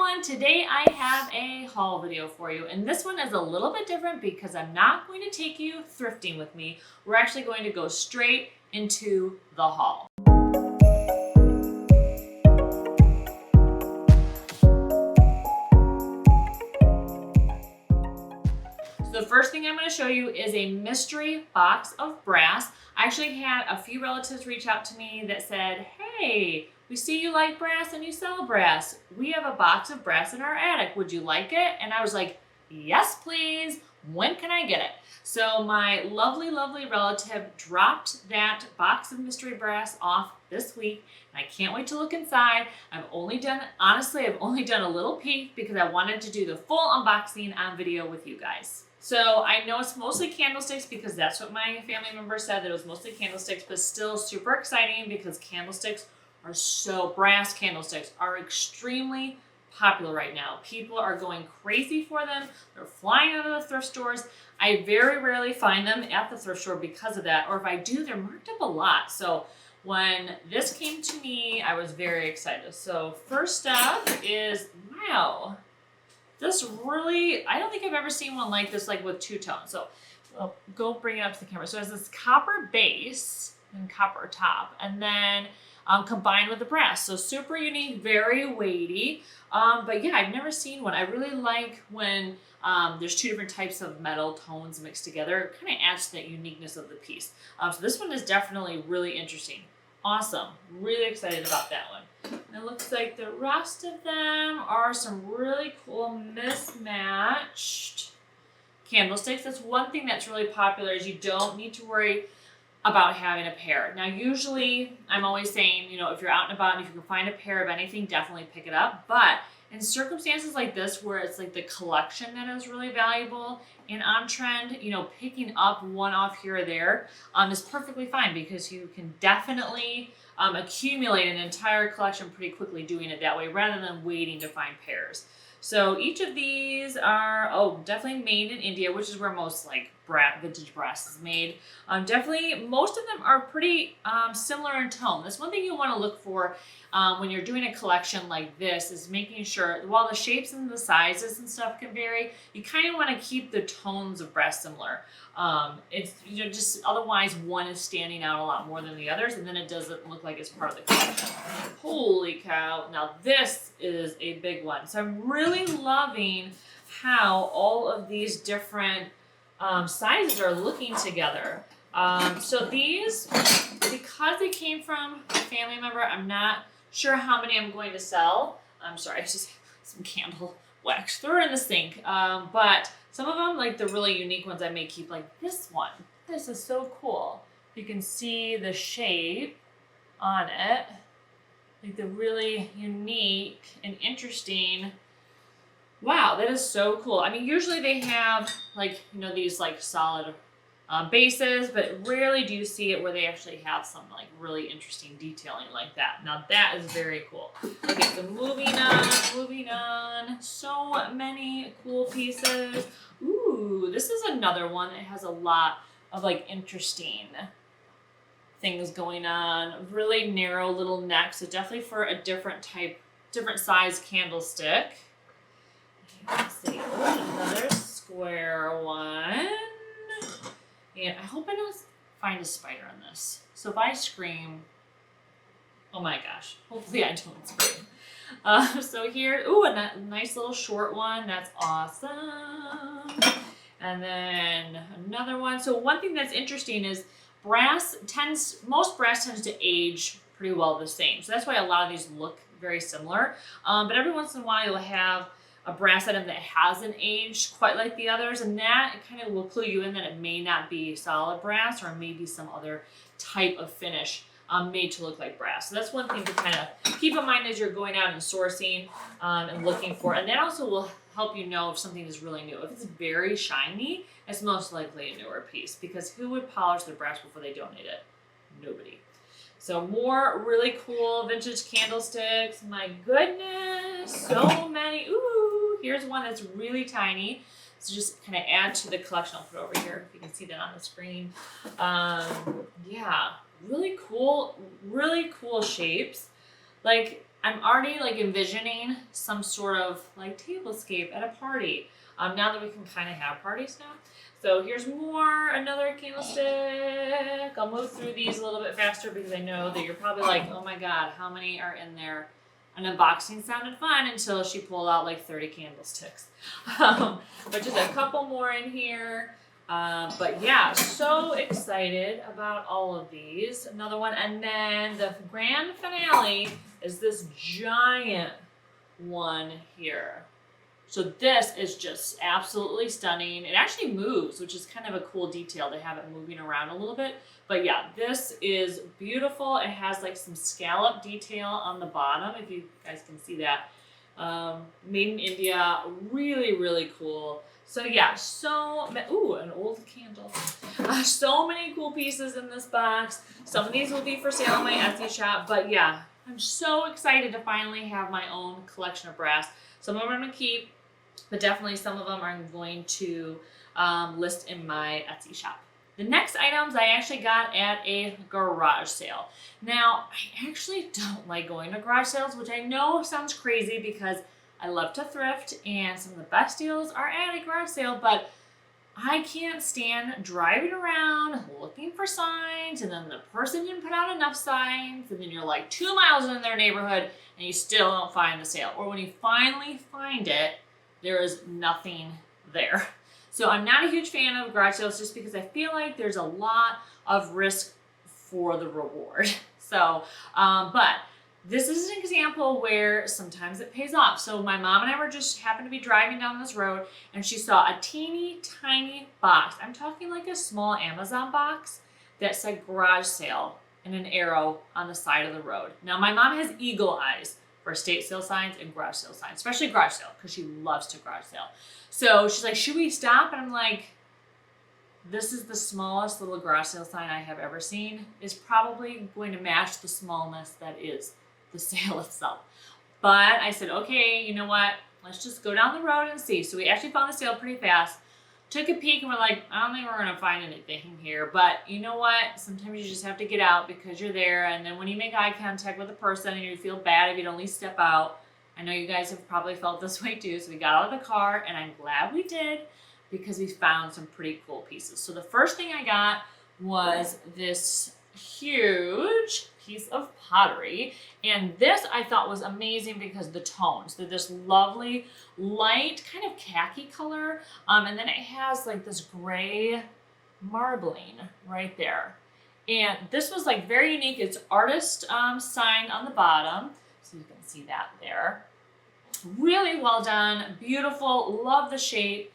everyone, today I have a haul video for you, and this one is a little bit different because I'm not going to take you thrifting with me. We're actually going to go straight into the haul. So the first thing I'm going to show you is a mystery box of brass. I actually had a few relatives reach out to me that said, hey, we see you like brass and you sell brass. We have a box of brass in our attic. Would you like it? And I was like, yes, please. When can I get it? So my lovely, lovely relative dropped that box of mystery brass off this week. And I can't wait to look inside. I've only done a little peek because I wanted to do the full unboxing on video with you guys. So I know it's mostly candlesticks because that's what my family member said, that it was mostly candlesticks, but still super exciting because brass candlesticks are extremely popular right now. People are going crazy for them. They're flying out of the thrift stores. I very rarely find them at the thrift store because of that, or if I do, they're marked up a lot. So when this came to me, I was very excited. So first up is, wow, this really, I don't think I've ever seen one like this, like with two tones. So I'll go bring it up to the camera. So it has this copper base and copper top, and then combined with the brass. So super unique, very weighty. But yeah, I've never seen one. I really like when there's two different types of metal tones mixed together. It kind of adds to that uniqueness of the piece. So this one is definitely really interesting. Awesome. Really excited about that one. It looks like the rest of them are some really cool mismatched candlesticks. That's one thing that's really popular, is you don't need to worry about having a pair. Now, usually I'm always saying, you know, if you're out and about and if you can find a pair of anything, definitely pick it up. But in circumstances like this, where it's like the collection that is really valuable and on trend, you know, picking up one off here or there is perfectly fine, because you can definitely accumulate an entire collection pretty quickly doing it that way, rather than waiting to find pairs. So each of these are, definitely made in India, which is where most like vintage brass is made. Definitely, most of them are pretty similar in tone. That's one thing you want to look for when you're doing a collection like this, is making sure, while the shapes and the sizes and stuff can vary, you kind of want to keep the tones of brass similar. It's, you know, just otherwise one is standing out a lot more than the others, and then it doesn't look like it's part of the collection. Holy cow. Now this is a big one. So I'm really loving how all of these different sizes are looking together. So these, because they came from a family member, I'm not sure how many I'm going to sell. I'm sorry, I just have some candle wax. Throw it in the sink. But some of them, like the really unique ones, I may keep, like this one. This is so cool. You can see the shape on it. Like the really unique and interesting. Wow, that is so cool. I mean, usually they have like, you know, these like solid bases, but rarely do you see it where they actually have some like really interesting detailing like that. Now that is very cool. Okay, so moving on. So many cool pieces. Ooh, this is another one that has a lot of like interesting things going on. Really narrow little neck, so definitely for a different size candlestick. Let's see, another square one. And I hope I don't find a spider on this. So if I scream, oh my gosh, hopefully I don't scream. So here, a nice little short one. That's awesome. And then another one. So one thing that's interesting is most brass tends to age pretty well the same. So that's why a lot of these look very similar. But every once in a while you'll have a brass item that hasn't aged quite like the others, and that kind of will clue you in that it may not be solid brass, or maybe some other type of finish made to look like brass. So that's one thing to kind of keep in mind as you're going out and sourcing and looking for. And that also will help you know if something is really new. If it's very shiny, it's most likely a newer piece, because who would polish their brass before they donate it? Nobody. So more really cool vintage candlesticks. My goodness, so many. Ooh, here's one that's really tiny. So just kind of add to the collection. I'll put it over here if you can see that on the screen. Yeah, really cool shapes. Like I'm already like envisioning some sort of like tablescape at a party. Now that we can kind of have parties now. So here's another candlestick. I'll move through these a little bit faster because I know that you're probably like, oh my God, how many are in there? An unboxing sounded fun until she pulled out like 30 candlesticks. But just a couple more in here. But yeah, so excited about all of these. Another one. And then the grand finale is this giant one here. So this is just absolutely stunning. It actually moves, which is kind of a cool detail to have it moving around a little bit. But yeah, this is beautiful. It has like some scallop detail on the bottom, if you guys can see that. Made in India, really, really cool. So yeah, ooh, an old candle. So many cool pieces in this box. Some of these will be for sale on my Etsy shop, but yeah, I'm so excited to finally have my own collection of brass. Some of them I'm gonna keep, but definitely some of them I'm going to list in my Etsy shop. The next items I actually got at a garage sale. Now, I actually don't like going to garage sales, which I know sounds crazy because I love to thrift and some of the best deals are at a garage sale, but I can't stand driving around looking for signs and then the person didn't put out enough signs and then you're like 2 miles in their neighborhood and you still don't find the sale. Or when you finally find it, there is nothing there. So I'm not a huge fan of garage sales just because I feel like there's a lot of risk for the reward. So, but this is an example where sometimes it pays off. So my mom and I were just happened to be driving down this road and she saw a teeny tiny box. I'm talking like a small Amazon box that said garage sale and an arrow on the side of the road. Now my mom has eagle eyes for estate sale signs and garage sale signs, especially garage sale because she loves to garage sale. So she's like, should we stop? And I'm like, this is the smallest little garage sale sign I have ever seen. It's probably going to match the smallness that is the sale itself. But I said, okay, you know what? Let's just go down the road and see. So we actually found the sale pretty fast. Took a peek and we're like, I don't think we're gonna find anything here. But you know what? Sometimes you just have to get out because you're there. And then when you make eye contact with a person and you feel bad if you don't step out. I know you guys have probably felt this way too. So we got out of the car and I'm glad we did because we found some pretty cool pieces. So the first thing I got was this huge piece of pottery. And this I thought was amazing because the tones, they're this lovely light kind of khaki color. And then it has like this gray marbling right there. And this was like very unique. It's artist sign on the bottom. So you can see that there. Really well done, beautiful, love the shape,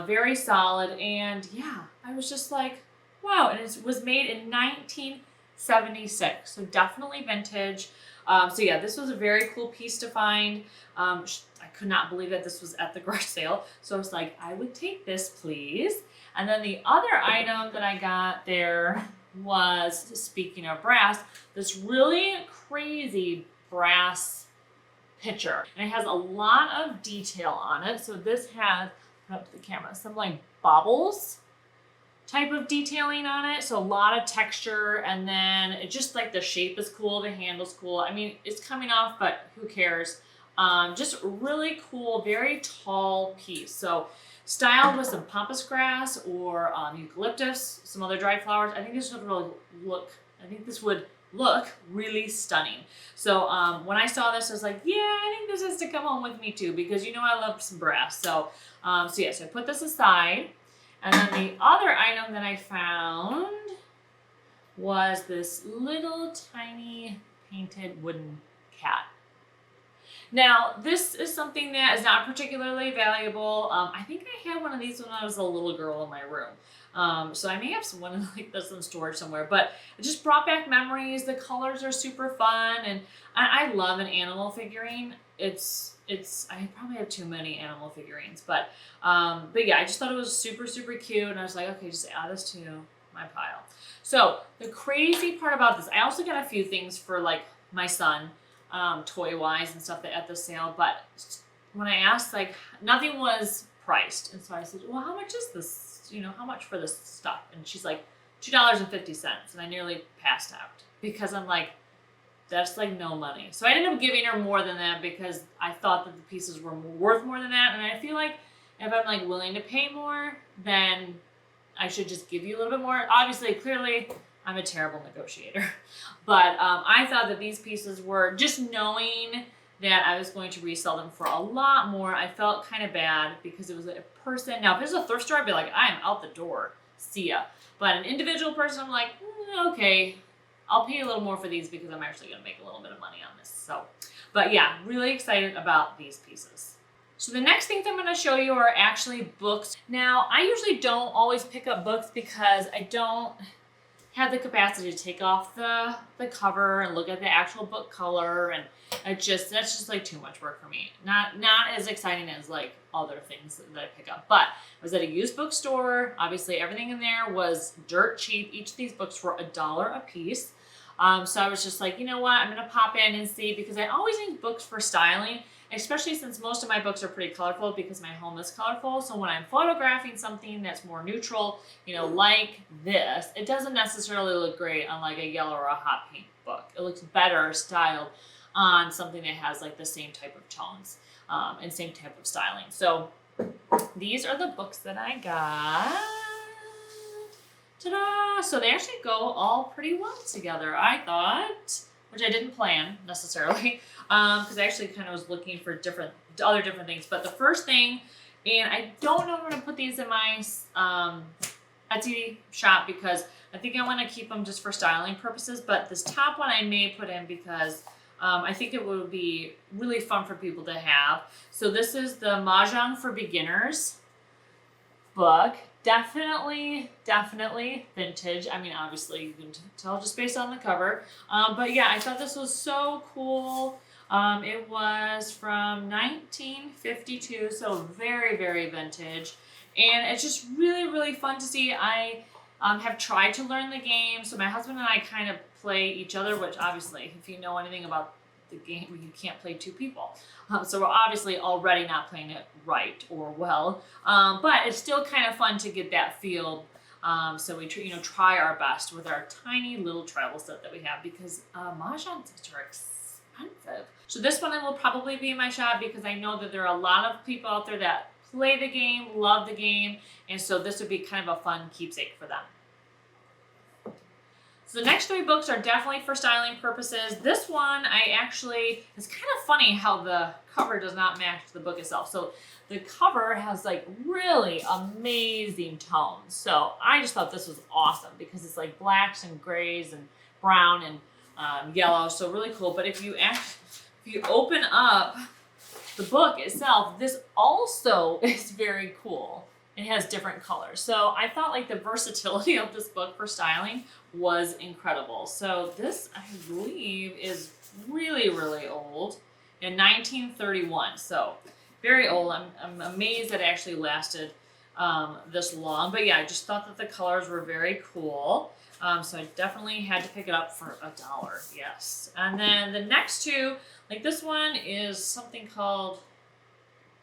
very solid. And yeah, I was just like, wow. And it was made in 1976. So definitely vintage. So yeah, this was a very cool piece to find. I could not believe that this was at the garage sale. So I was like, I would take this, please. And then the other item that I got there was, speaking of brass, this really crazy brass pitcher. And it has a lot of detail on it. So this has, put up to the camera, some like baubles type of detailing on it. So a lot of texture, and then it just like the shape is cool, the handle's cool. I mean, it's coming off, but who cares? Just really cool, very tall piece. So styled with some pampas grass or eucalyptus, some other dried flowers. I think this would really look really stunning. So when I saw this, I was like, yeah, I think this has to come home with me too, because you know I love some brass. So, so I put this aside. And then the other item that I found was this little tiny painted wooden cat. Now, this is something that is not particularly valuable. I think I had one of these when I was a little girl in my room. So I may have one like this in storage somewhere, but it just brought back memories. The colors are super fun, and I love an animal figurine. I probably have too many animal figurines, but yeah, I just thought it was super, super cute, and I was like, okay, just add this to my pile. So the crazy part about this, I also got a few things for like my son, toy-wise and stuff at the sale, but when I asked, like, nothing was priced, and so I said, well, how much is this? You know, how much for this stuff? And she's like, $2.50, and I nearly passed out because I'm like, That's like no money. So I ended up giving her more than that because I thought that the pieces were worth more than that. And I feel like if I'm like willing to pay more, then I should just give you a little bit more. Obviously, clearly, I'm a terrible negotiator. But I thought that these pieces were, just knowing that I was going to resell them for a lot more, I felt kind of bad because it was a person. Now, if it was a thrift store, I'd be like, I'm out the door. See ya. But an individual person, I'm like, okay, I'll pay a little more for these because I'm actually going to make a little bit of money on this. So, but yeah, really excited about these pieces. So the next things I'm going to show you are actually books. Now, I usually don't always pick up books because I don't have the capacity to take off the cover and look at the actual book color, and that's just like too much work for me. Not as exciting as like other things that I pick up. But I was at a used bookstore. Obviously, everything in there was dirt cheap. Each of these books were $1 a piece. So I was just like, you know what? I'm gonna pop in and see, because I always need books for styling, especially since most of my books are pretty colorful because my home is colorful. So when I'm photographing something that's more neutral, you know, like this, it doesn't necessarily look great on like a yellow or a hot pink book. It looks better styled on something that has like the same type of tones and same type of styling. So these are the books that I got. Ta-da! So they actually go all pretty well together, I thought, which I didn't plan necessarily, because I actually kind of was looking for other different things. But the first thing, and I don't know if I'm going to put these in my Etsy shop because I think I want to keep them just for styling purposes, but this top one I may put in because I think it would be really fun for people to have. So this is the Mahjong for Beginners book. Definitely vintage. I mean, obviously you can tell just based on the cover. But yeah, I thought this was so cool. It was from 1952, so very, very vintage. And it's just really, really fun to see. I have tried to learn the game. So my husband and I kind of play each other, which obviously, if you know anything about the game, you can't play two people. So we're obviously already not playing it right or well, but it's still kind of fun to get that feel. So we try our best with our tiny little travel set that we have, because Mahjong sets are expensive. So this one will probably be in my shop because I know that there are a lot of people out there that play the game, love the game, and so this would be kind of a fun keepsake for them. So the next three books are definitely for styling purposes. This one, it's kind of funny how the cover does not match the book itself. So the cover has like really amazing tones. So I just thought this was awesome because it's like blacks and grays and brown and yellow. So really cool. But if you open up the book itself, this also is very cool. It has different colors. So I thought like the versatility of this book for styling was incredible. So this, I believe, is really, really old, in 1931. So very old. I'm amazed that it actually lasted this long. But yeah, I just thought that the colors were very cool. So I definitely had to pick it up for $1. Yes. And then the next two, like this one is something called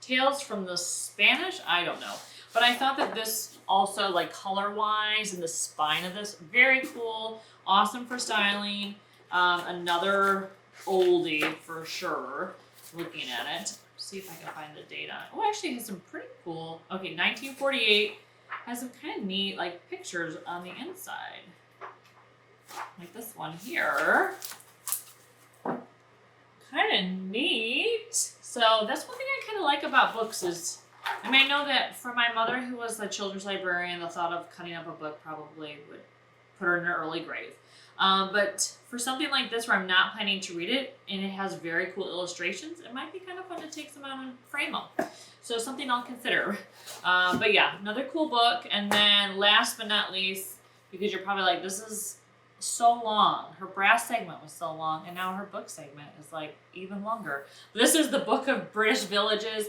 Tales from the Spanish. I don't know. But I thought that this also, like color-wise, and the spine of this, very cool, awesome for styling. Another oldie for sure, looking at it. See if I can find the date on it. Oh, actually it has some pretty cool, okay, 1948, has some kind of neat, like, pictures on the inside. Like this one here. Kind of neat. So that's one thing I kind of like about books is, I mean, I know that for my mother, who was the children's librarian, the thought of cutting up a book probably would put her in her early grave. But for something like this where I'm not planning to read it and it has very cool illustrations, it might be kind of fun to take some out and frame them. So something I'll consider. But yeah, another cool book. And then last but not least, because you're probably like, this is so long. Her brass segment was so long, and now her book segment is like even longer. This is the Book of British Villages.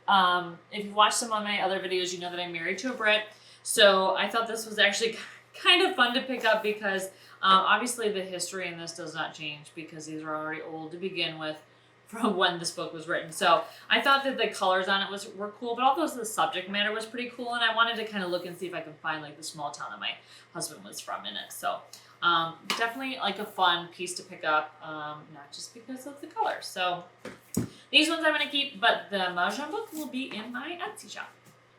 If you've watched some of my other videos, you know that I'm married to a Brit. So I thought this was actually kind of fun to pick up because obviously the history in this does not change because these are already old to begin with. from when this book was written. So I thought that the colors on it were cool, but also the subject matter was pretty cool. And I wanted to kind of look and see if I can find like the small town that my husband was from in it. So definitely like a fun piece to pick up, not just because of the color. So these ones I'm going to keep, but the Mahjong book will be in my Etsy shop.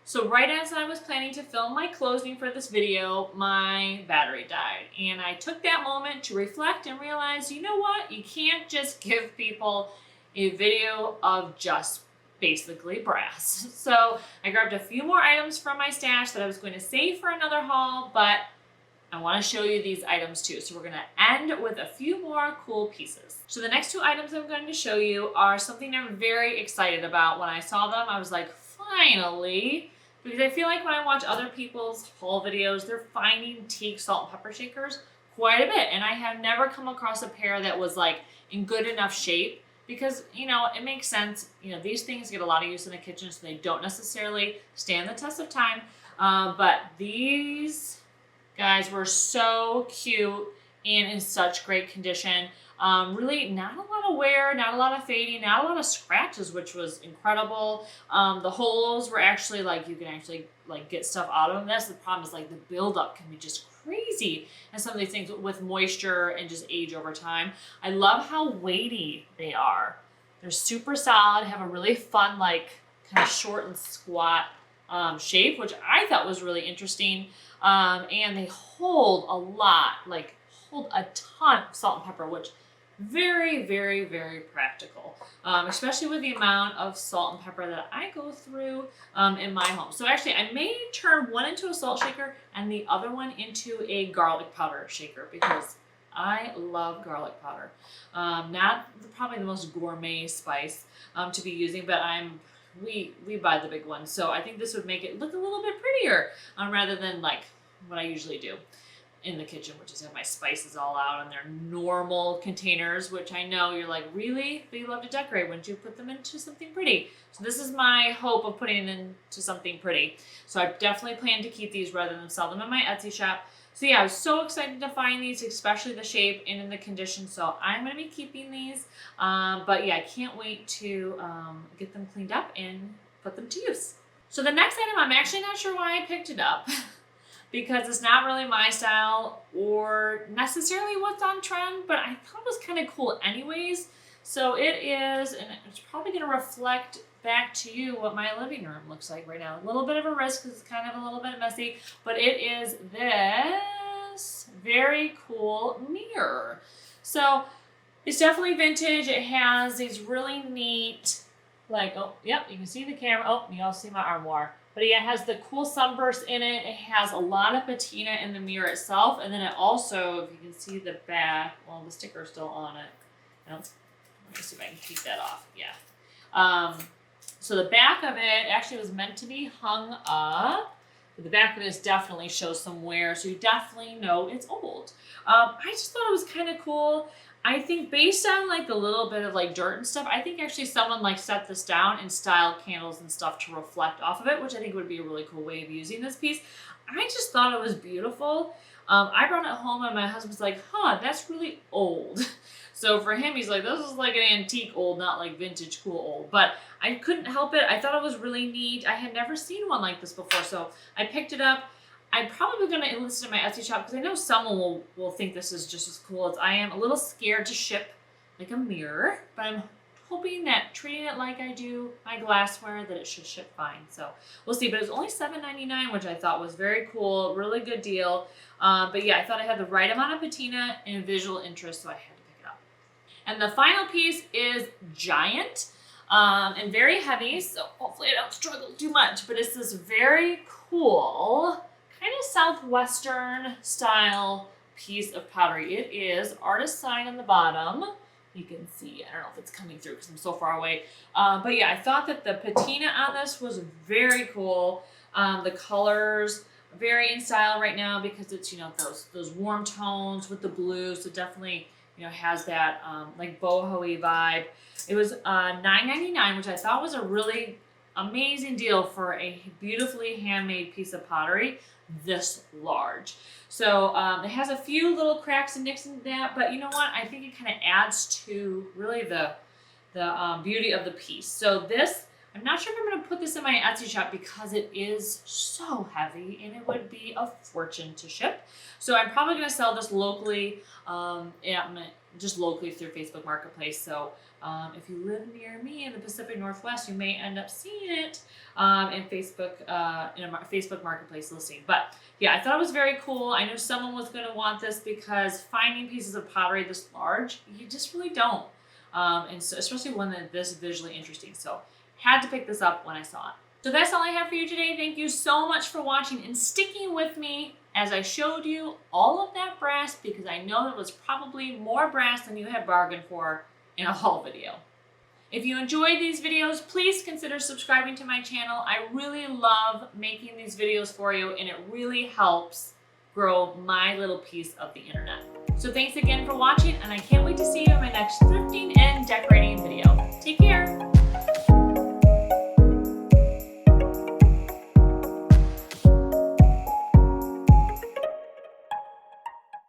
So right as I was planning to film my closing for this video, my battery died. And I took that moment to reflect and realize, you know what? You can't just give people a video of just basically brass. So I grabbed a few more items from my stash that I was going to save for another haul, but I want to show you these items too. So we're going to end with a few more cool pieces. So the next two items I'm going to show you are something I'm very excited about. When I saw them, I was like, finally. Because I feel like when I watch other people's haul videos, they're finding teak salt and pepper shakers quite a bit. And I have never come across a pair that was like in good enough shape because, you know, it makes sense. You know, these things get a lot of use in the kitchen, so they don't necessarily stand the test of time. But these guys were so cute and in such great condition. Really not a lot of wear, not a lot of fading, not a lot of scratches, which was incredible. The holes were actually like, you can actually like get stuff out of them. That's the problem, is like the buildup can be just crazy. And some of these things with moisture and just age over time. I love how weighty they are. They're super solid, have a really fun, like kind of short and squat shape, which I thought was really interesting. And they hold a lot, like hold a ton of salt and pepper, which very, very, very practical, especially with the amount of salt and pepper that I go through in my home. So actually, I may turn one into a salt shaker and the other one into a garlic powder shaker because I love garlic powder. Not probably the most gourmet spice to be using, but we buy the big one. So I think this would make it look a little bit prettier rather than like what I usually do in the kitchen, which is have my spices all out in their normal containers, which I know you're like, really? But you love to decorate. Wouldn't you put them into something pretty? So this is my hope of putting them into something pretty. So I definitely plan to keep these rather than sell them in my Etsy shop. So yeah, I was so excited to find these, especially the shape and in the condition. So I'm going to be keeping these. But yeah, I can't wait to get them cleaned up and put them to use. So the next item, I'm actually not sure why I picked it up. Because it's not really my style or necessarily what's on trend, but I thought it was kind of cool anyways. So it is, and it's probably going to reflect back to you what my living room looks like right now. A little bit of a risk because it's kind of a little bit messy, but it is this very cool mirror. So it's definitely vintage. It has these really neat, like, oh, yep, you can see the camera. Oh, you all see my armoire. But yeah, it has the cool sunburst in it. It has a lot of patina in the mirror itself. And then it also, if you can see the back, well, the sticker's still on it. Let me see if I can keep that off. Yeah. So the back of it actually was meant to be hung up. But the back of this definitely shows some wear. So you definitely know it's old. I just thought it was kind of cool. I think based on like the little bit of like dirt and stuff, I think actually someone like set this down and styled candles and stuff to reflect off of it, which I think would be a really cool way of using this piece. I just thought it was beautiful. I brought it home and my husband's like, huh, that's really old. So for him, he's like, this is like an antique old, not like vintage cool old. But I couldn't help it. I thought it was really neat. I had never seen one like this before. So I picked it up. I'm probably going to list it in my Etsy shop because I know someone will think this is just as cool as I am. A little scared to ship like a mirror, but I'm hoping that treating it like I do my glassware, that it should ship fine. So we'll see. But it was only $7.99, which I thought was very cool. Really good deal. But yeah, I thought I had the right amount of patina and visual interest, so I had to pick it up. And the final piece is giant and very heavy, so hopefully I don't struggle too much. But it's this very cool kind of southwestern style piece of pottery. It is artist sign on the bottom. You can see, I don't know if it's coming through because I'm so far away. But yeah, I thought that the patina on this was very cool. The colors are very in style right now because it's, you know, those warm tones with the blue. So definitely, you know, has that like boho-y vibe. It was $9.99, which I thought was a really amazing deal for a beautifully handmade piece of pottery this large. So it has a few little cracks and nicks in that, but you know what? I think it kind of adds to really the beauty of the piece. So this, I'm not sure if I'm going to put this in my Etsy shop because it is so heavy and it would be a fortune to ship. So I'm probably going to sell this locally, just locally through Facebook Marketplace. So if you live near me in the Pacific Northwest, you may end up seeing it in Facebook, in a Facebook Marketplace listing. But yeah, I thought it was very cool. I knew someone was going to want this because finding pieces of pottery this large, you just really don't. And so, especially one that this visually interesting. So had to pick this up when I saw it. So that's all I have for you today. Thank you so much for watching and sticking with me as I showed you all of that brass, because I know that was probably more brass than you had bargained for in a haul video. If you enjoyed these videos, please consider subscribing to my channel. I really love making these videos for you, and it really helps grow my little piece of the internet. So thanks again for watching, and I can't wait to see you in my next thrifting and decorating video. Take care.